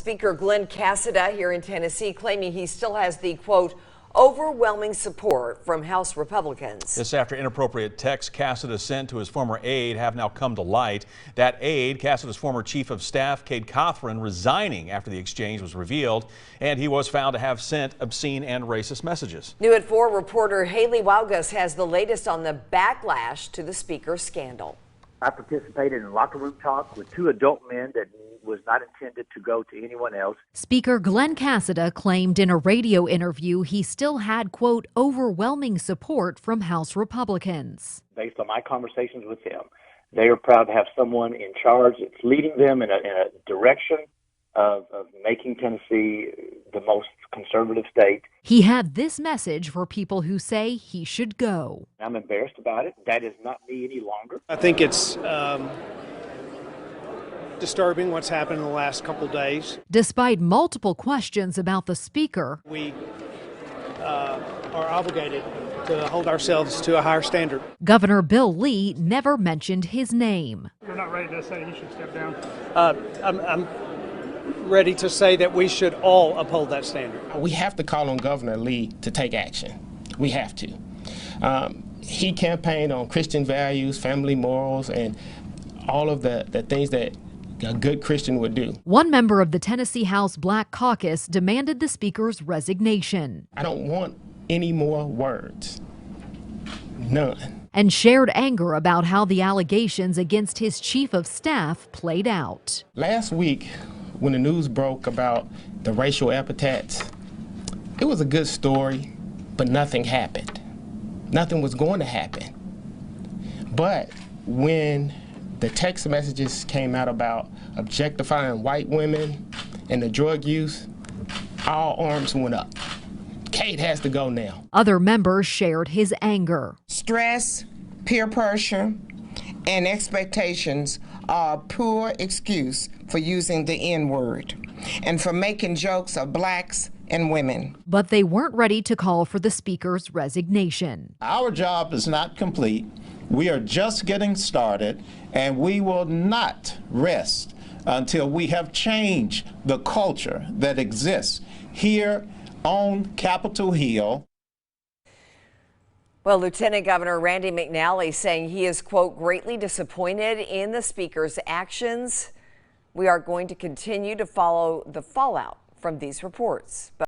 Speaker Glenn Cassada here in Tennessee claiming he still has the, quote, overwhelming support from House Republicans. This after inappropriate texts Cassada sent to his former aide have now come to light. That aide, Cassada's former chief of staff, Cade Cothran, resigning after the exchange was revealed, and he was found to have sent obscene and racist messages. New at 4 reporter Haley Waugus has the latest on the backlash to the speaker scandal. I participated in locker room talk with 2 adult men that was not intended to go to anyone else. Speaker Glenn Cassada claimed in a radio interview he still had, quote, overwhelming support from House Republicans. Based on my conversations with them, they are proud to have someone in charge that's leading them in a direction of making Tennessee the most conservative state. He had this message for people who say he should go. I'm embarrassed about it. That is not me any longer. I think it's disturbing what's happened in the last couple days. Despite multiple questions about the speaker, we are obligated to hold ourselves to a higher standard. Governor Bill Lee never mentioned his name. You're not ready to say he should step down? I'm ready to say that we should all uphold that standard. We have to call on Governor Lee to take action. We have to. He campaigned on Christian values, family morals, and all of the things that a good Christian would do. One member of the Tennessee House Black Caucus demanded the speaker's resignation. I don't want any more words. None. And shared anger about how the allegations against his chief of staff played out. Last week, when the news broke about the racial epithets, it was a good story, but nothing happened. Nothing was going to happen. But when the text messages came out about objectifying white women and the drug use, all arms went up. Cade has to go now. Other members shared his anger. Stress, peer pressure, and expectations are a poor excuse for using the N-word and for making jokes of blacks and women. But they weren't ready to call for the speaker's resignation. Our job is not complete. We are just getting started, and we will not rest until we have changed the culture that exists here on Capitol Hill. Well, Lieutenant Governor Randy McNally saying he is, quote, greatly disappointed in the speaker's actions. We are going to continue to follow the fallout from these reports.